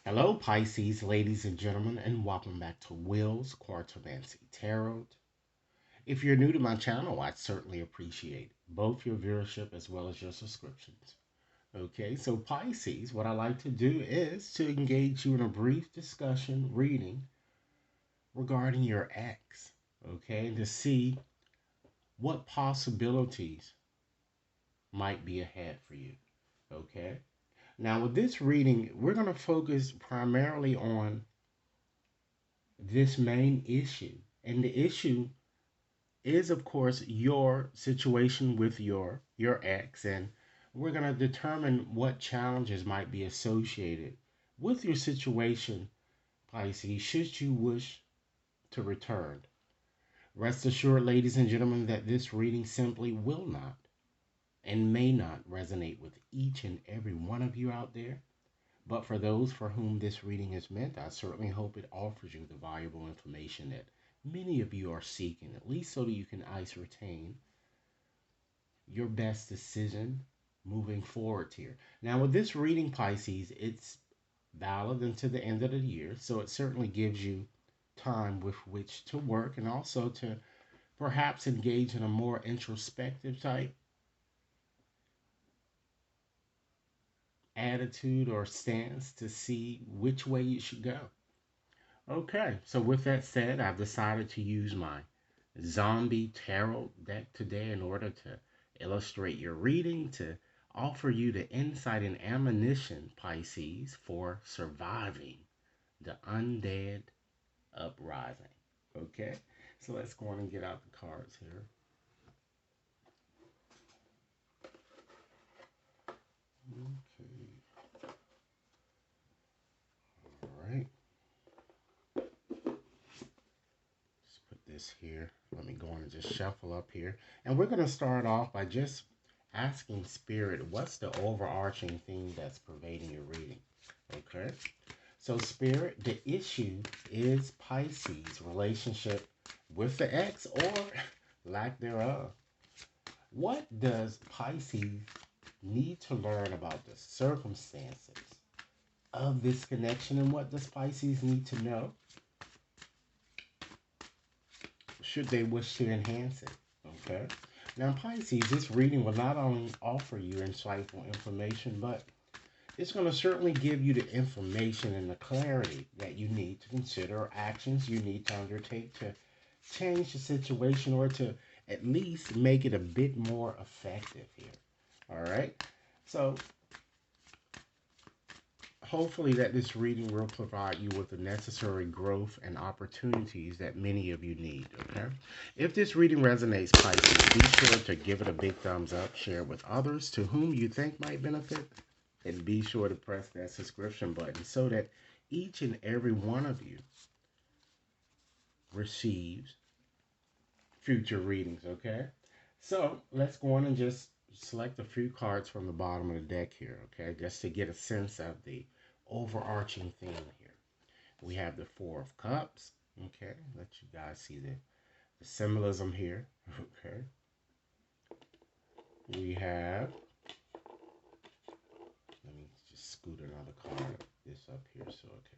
Hello, Pisces, ladies and gentlemen, and welcome back to Will's Cartomancy Tarot. If you're new to my channel, I'd certainly appreciate both your viewership as well as your subscriptions. Okay, so Pisces, what I like to do is to engage you in a brief discussion reading regarding your ex, okay, and to see what possibilities might be ahead for you, okay? Now, with this reading, we're going to focus primarily on this main issue. And the issue is, of course, your situation with your ex, and we're going to determine what challenges might be associated with your situation, Pisces, should you wish to return. Rest assured, ladies and gentlemen, that this reading simply will not and may not resonate with each and every one of you out there. But for those for whom this reading is meant, I certainly hope it offers you the valuable information that many of you are seeking, at least so that you can ascertain your best decision moving forward here. Now, with this reading, Pisces, it's valid until the end of the year, so it certainly gives you time with which to work and also to perhaps engage in a more introspective type attitude or stance to see which way you should go. Okay, so with that said, I've decided to use my zombie tarot deck today in order to illustrate your reading, to offer you the insight and ammunition, Pisces, for surviving the undead uprising. Okay, so let's go on and get out the cards here. Okay, all right. Put this here. Let me go on and just shuffle up here. And we're going to start off by just asking Spirit, what's the overarching theme that's pervading your reading? Okay. So, Spirit, the issue is Pisces' relationship with the ex or lack thereof. What does Pisces need to learn about the circumstances of this connection, and what does Pisces need to know should they wish to enhance it? Okay. Now, Pisces, this reading will not only offer you insightful information, but it's going to certainly give you the information and the clarity that you need to consider actions you need to undertake to change the situation or to at least make it a bit more effective here. All right. So, hopefully that this reading will provide you with the necessary growth and opportunities that many of you need, okay? If this reading resonates, Pisces, be sure to give it a big thumbs up, share it with others to whom you think might benefit, and be sure to press that subscription button so that each and every one of you receives future readings, okay? So let's go on and just select a few cards from the bottom of the deck here, okay? Just to get a sense of the overarching theme here. We have the Four of Cups, okay? Let you guys see the symbolism here, okay? We have, let me just scoot another card this up here so okay.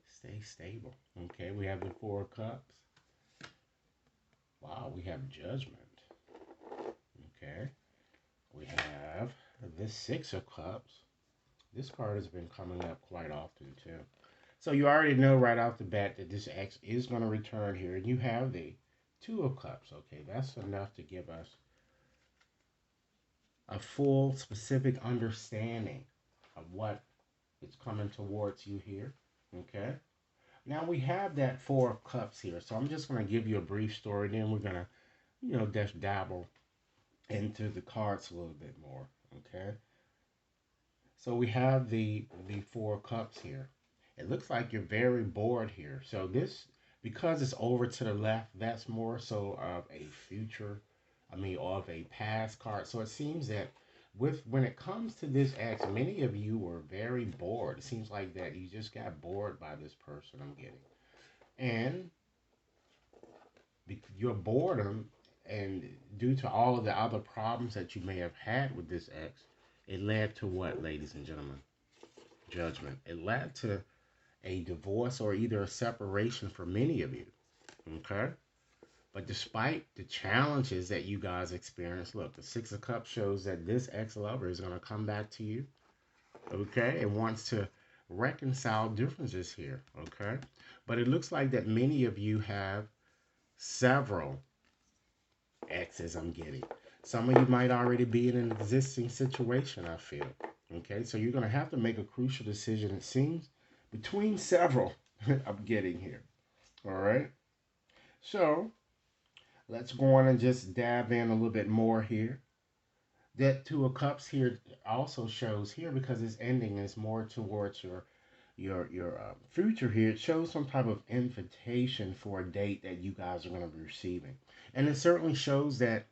Stay stable, okay? We have the Four of Cups. Wow, we have Judgment, okay? We have the Six of Cups. This card has been coming up quite often too. So you already know right off the bat that this X is going to return here. And you have the Two of Cups. Okay, that's enough to give us a full, specific understanding of what is coming towards you here. Okay. Now we have that Four of Cups here. So I'm just going to give you a brief story. Then we're going to, just dabble into the cards a little bit more. Okay. So we have the Four Cups here. It looks like you're very bored here. So this, because it's over to the left, that's more so of a future, of a past card. So it seems that when it comes to this X, many of you were very bored. It seems like that you just got bored by this person I'm getting. And your boredom, and due to all of the other problems that you may have had with this X, it led to what, ladies and gentlemen? Judgment. It led to a divorce or either a separation for many of you. Okay? But despite the challenges that you guys experience, look, the Six of Cups shows that this ex lover is going to come back to you, okay, and wants to reconcile differences here, okay? But it looks like that many of you have several exes, I'm getting. Some of you might already be in an existing situation, I feel, okay? So you're going to have to make a crucial decision, it seems, between several I'm getting here, all right? So let's go on and just dab in a little bit more here. That Two of Cups here also shows here, because it's ending is more towards your future here. It shows some type of invitation for a date that you guys are going to be receiving, and it certainly shows that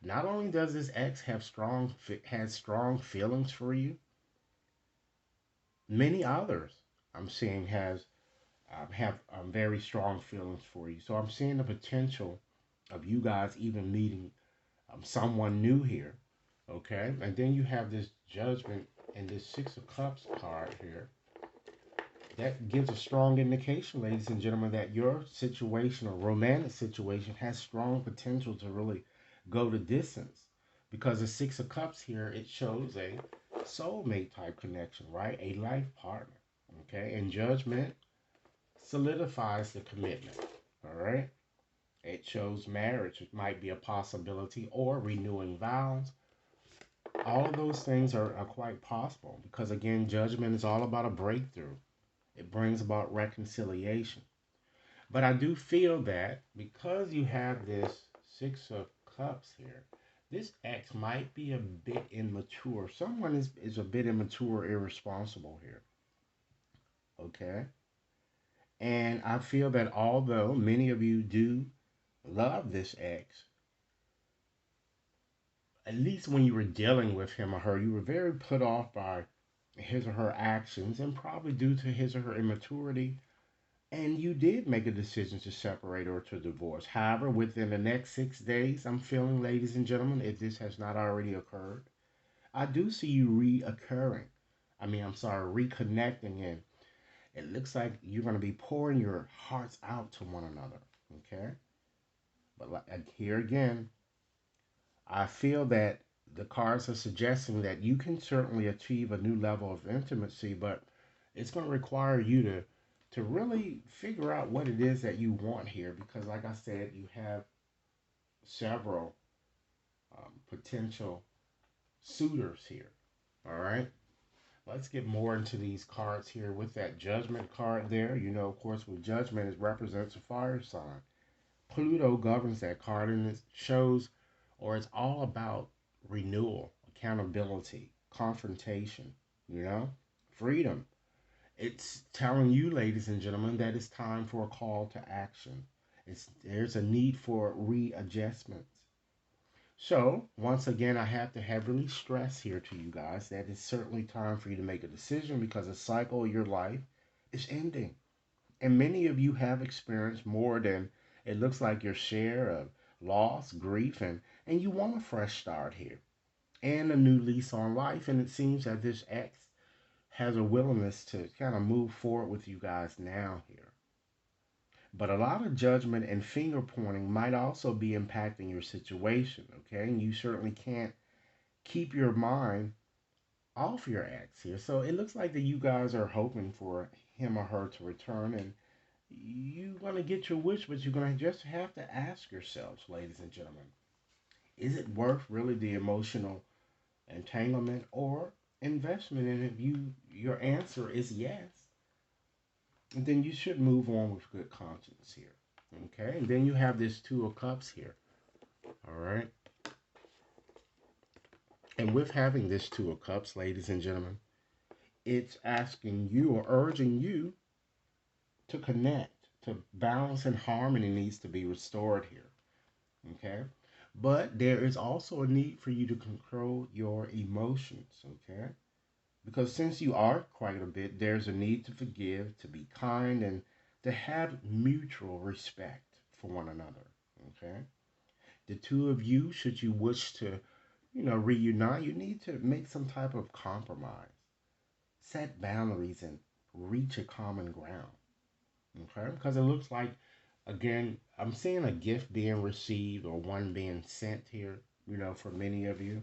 not only does this ex have strong feelings for you, many others I'm seeing have very strong feelings for you. So I'm seeing the potential of you guys even meeting someone new here. Okay, and then you have this Judgment and this Six of Cups card here. That gives a strong indication, ladies and gentlemen, that your situation or romantic situation has strong potential to really go the distance. Because the Six of Cups here, it shows a soulmate type connection, right? A life partner. Okay, and Judgment solidifies the commitment. All right, it shows marriage. It might be a possibility, or renewing vows. All of those things are quite possible, because again, Judgment is all about a breakthrough. It brings about reconciliation. But I do feel that because you have this Six of Cups here, this ex might be a bit immature. Someone is a bit immature, irresponsible here. Okay? And I feel that although many of you do love this ex, at least when you were dealing with him or her, you were very put off by his or her actions, and probably due to his or her immaturity, and you did make a decision to separate or to divorce. However, within the next 6 days, I'm feeling, ladies and gentlemen, if this has not already occurred, I do see you reoccurring. I'm sorry, reconnecting, and it looks like you're going to be pouring your hearts out to one another. Okay? But here again, I feel that the cards are suggesting that you can certainly achieve a new level of intimacy, but it's going to require you to really figure out what it is that you want here, because like I said, you have several potential suitors here. All right, let's get more into these cards here. With that Judgment card there, of course, with Judgment, it represents a fire sign. Pluto governs that card, and it shows, or it's all about renewal, accountability, confrontation, you know, freedom. It's telling you, ladies and gentlemen, that it's time for a call to action. There's a need for readjustments. So, once again, I have to heavily stress here to you guys that it's certainly time for you to make a decision, because a cycle of your life is ending. And many of you have experienced more than it looks like your share of loss, grief, and you want a fresh start here and a new lease on life. And it seems that this ex has a willingness to kind of move forward with you guys now here. But a lot of judgment and finger pointing might also be impacting your situation, okay? And you certainly can't keep your mind off your ex here. So it looks like that you guys are hoping for him or her to return, and you're going to get your wish, but you're going to just have to ask yourselves, ladies and gentlemen, is it worth really the emotional entanglement or investment? And if your answer is yes, then you should move on with good conscience here. Okay, and then you have this Two of Cups here. All right, and with having this Two of Cups, ladies and gentlemen, it's asking you or urging you to connect, to balance and harmony needs to be restored here. Okay, but there is also a need for you to control your emotions. Okay, because since you are quite a bit, there's a need to forgive, to be kind, and to have mutual respect for one another. Okay? The two of you, should you wish to, reunite, you need to make some type of compromise. set boundaries and reach a common ground. Okay? Because it looks like, again, I'm seeing a gift being received or one being sent here, for many of you.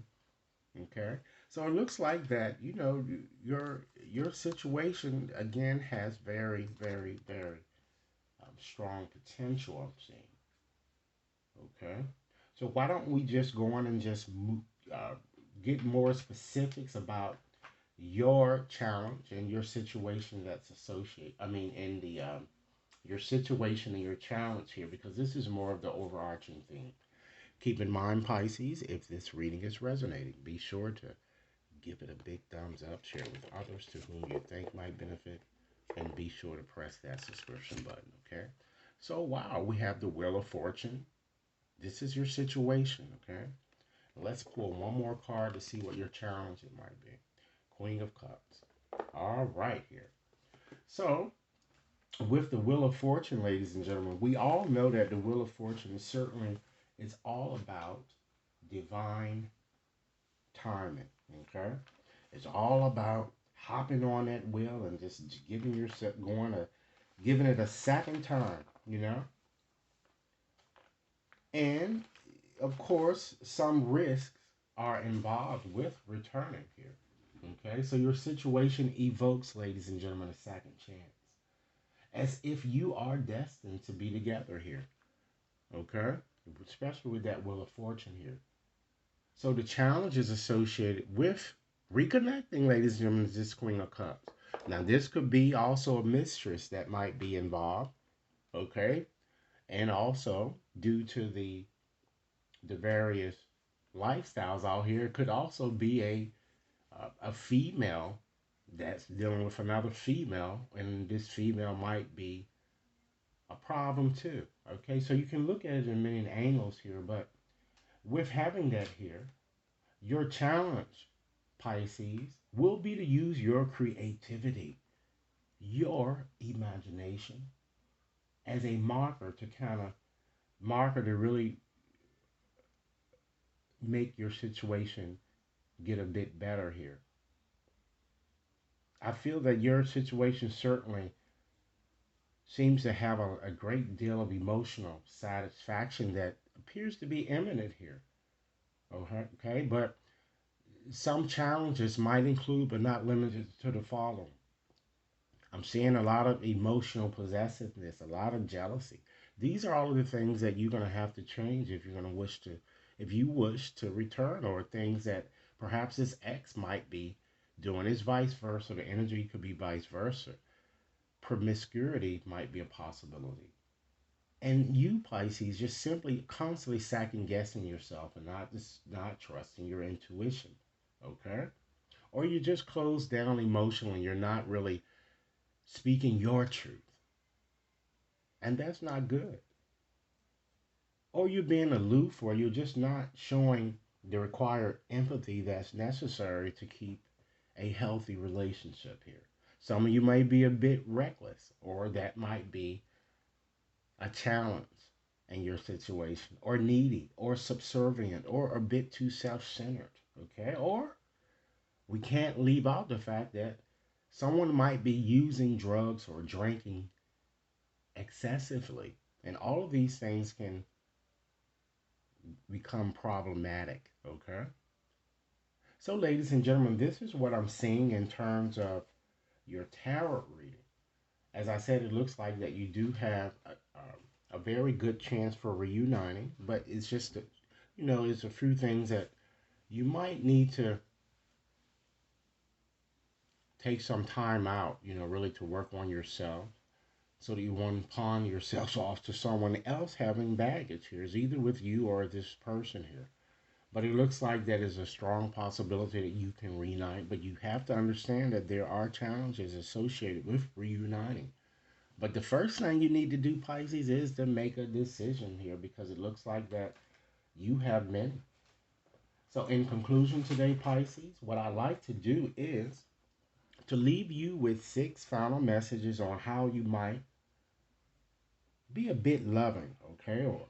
Okay? So it looks like that, your situation again has very, very, very strong potential, I'm seeing. Okay? So why don't we just go on and just uh, get more specifics about your challenge and your situation that's associated. I mean, in the your situation and your challenge here, because this is more of the overarching theme. Keep in mind, Pisces, if this reading is resonating, be sure to give it a big thumbs up, share with others to whom you think might benefit, and be sure to press that subscription button, okay? So, wow, we have the Wheel of Fortune. This is your situation, okay? Let's pull one more card to see what your challenge it might be. Queen of Cups. All right, here. So, with the Wheel of Fortune, ladies and gentlemen, we all know that the Wheel of Fortune certainly is all about divine timing. Okay, it's all about hopping on that wheel and just giving yourself giving it a second time. And of course, some risks are involved with returning here. Okay, so your situation evokes, ladies and gentlemen, a second chance, as if you are destined to be together here. Okay, especially with that Wheel of Fortune here. So the challenge is associated with reconnecting, ladies and gentlemen, is this Queen of Cups. Now, this could be also a mistress that might be involved. Okay, and also due to the various lifestyles out here, it could also be a female that's dealing with another female, and this female might be a problem too. Okay, so you can look at it in many angles here, but with having that here, your challenge, Pisces, will be to use your creativity, your imagination as a marker to really make your situation get a bit better here. I feel that your situation certainly seems to have a great deal of emotional satisfaction that appears to be imminent here. Okay, but some challenges might include, but not limited to, the following. I'm seeing a lot of emotional possessiveness, a lot of jealousy. These are all of the things that you're going to have to change if you're going to if you wish to return, or things that perhaps this ex might be doing. Is vice versa. The energy could be vice versa. Promiscuity might be a possibility. And you, Pisces, just simply constantly second guessing yourself and not trusting your intuition. Okay? Or you just close down emotionally. You're not really speaking your truth. And that's not good. Or you're being aloof, or you're just not showing the required empathy that's necessary to keep a healthy relationship here. Some of you may be a bit reckless, or that might be a challenge in your situation, or needy, or subservient, or a bit too self centered. Okay? Or we can't leave out the fact that someone might be using drugs or drinking excessively. And all of these things can become problematic. Okay? So, ladies and gentlemen, this is what I'm seeing in terms of your tarot reading. As I said, it looks like that you do have a very good chance for reuniting, but it's just, it's a few things that you might need to take some time out, really to work on yourself so that you won't pawn yourself off to someone else having baggage here, is either with you or this person here. But it looks like that is a strong possibility that you can reunite, but you have to understand that there are challenges associated with reuniting. But the first thing you need to do, Pisces, is to make a decision here, because it looks like that you have many. So, in conclusion today, Pisces, what I like to do is to leave you with 6 final messages on how you might be a bit loving, okay, or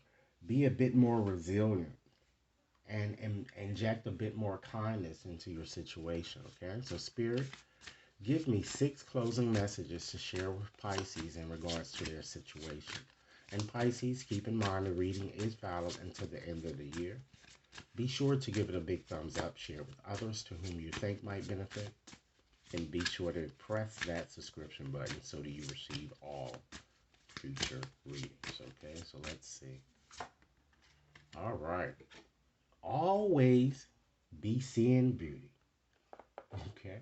be a bit more resilient, and inject a bit more kindness into your situation, okay? So, Spirit, Give me 6 closing messages to share with Pisces in regards to their situation. And Pisces, keep in mind the reading is valid until the end of the year. Be sure to give it a big thumbs up, share with others to whom you think might benefit, and be sure to press that subscription button so that you receive all future readings. Okay, so let's see. All right. Always be seeing beauty. Okay.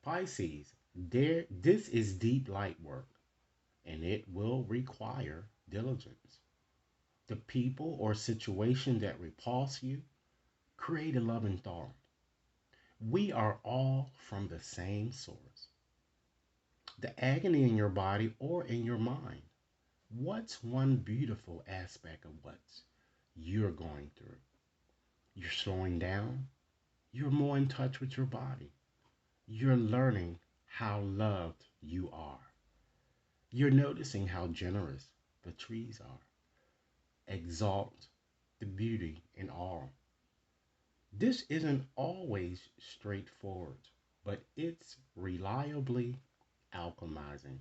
Pisces, this is deep light work and it will require diligence. The people or situation that repulse you, create a loving thought. We are all from the same source. The agony in your body or in your mind. What's one beautiful aspect of what you're going through? You're slowing down. You're more in touch with your body. You're learning how loved you are. You're noticing how generous the trees are. Exalt the beauty in all. This isn't always straightforward, but it's reliably alchemizing.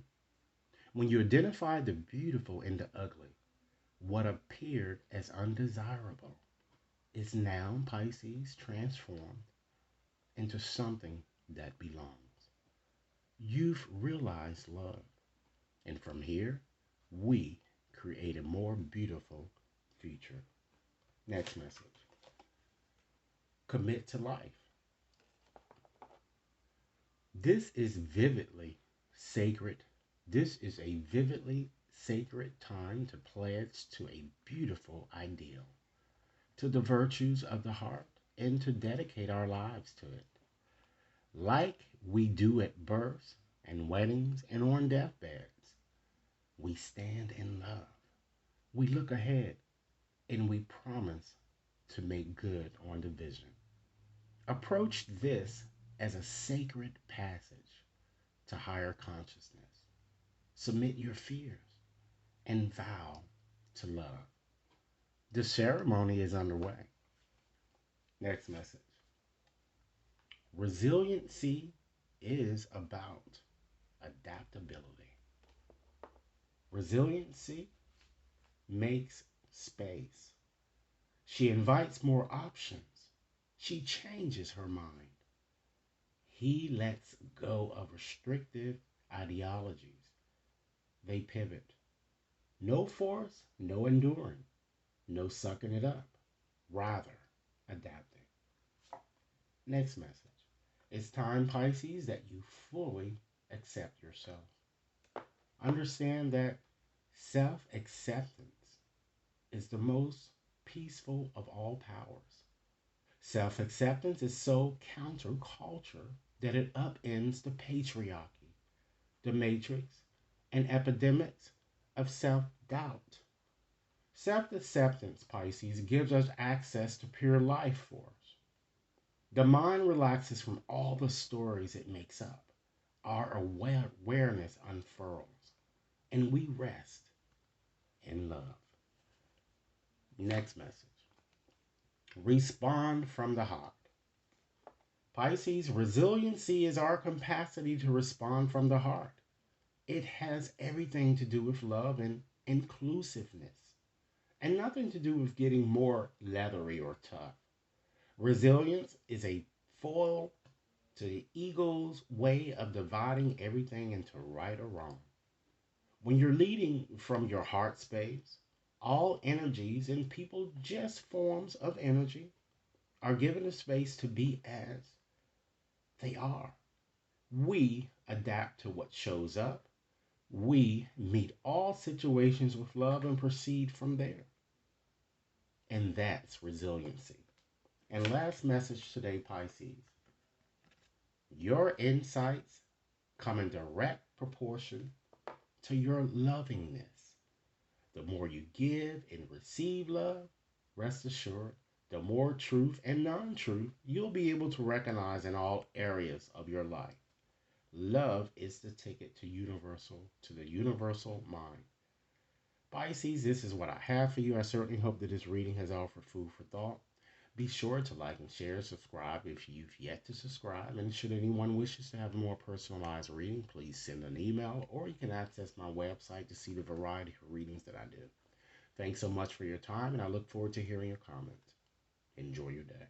When you identify the beautiful in the ugly, what appeared as undesirable is now, Pisces, transformed into something that belongs. You've realized love, and from here, we create a more beautiful future. Next message: commit to life. This is vividly sacred. This is a vividly sacred time to pledge to a beautiful ideal, to the virtues of the heart, and to dedicate our lives to it. Like we do at births and weddings and on deathbeds, we stand in love. We look ahead and we promise to make good on the vision. Approach this as a sacred passage to higher consciousness. Submit your fears and vow to love. The ceremony is underway. Next message: resiliency is about adaptability. Resiliency makes space. She invites more options. She changes her mind. He lets go of restrictive ideologies. They pivot. No force, no enduring, no sucking it up. Rather, adapting. Next message: it's time, Pisces, that you fully accept yourself. Understand that self acceptance is the most peaceful of all powers. Self acceptance is so counterculture that it upends the patriarchy, the matrix, and epidemics of self doubt. Self acceptance, Pisces, gives us access to pure life force. The mind relaxes from all the stories it makes up. Our awareness unfurls, and we rest in love. Next message: respond from the heart. Pisces, resiliency is our capacity to respond from the heart. It has everything to do with love and inclusiveness, and nothing to do with getting more leathery or tough. Resilience is a foil to the ego's way of dividing everything into right or wrong. When you're leading from your heart space, all energies and people, just forms of energy, are given a space to be as they are. We adapt to what shows up. We meet all situations with love and proceed from there. And that's resiliency. And last message today, Pisces: your insights come in direct proportion to your lovingness. The more you give and receive love, rest assured, the more truth and non truth you'll be able to recognize in all areas of your life. Love is the ticket to the universal mind. Pisces, this is what I have for you. I certainly hope that this reading has offered food for thought. Be sure to like and share, subscribe if you've yet to subscribe, and should anyone wishes to have a more personalized reading, please send an email or you can access my website to see the variety of readings that I do. Thanks so much for your time, and I look forward to hearing your comments. Enjoy your day.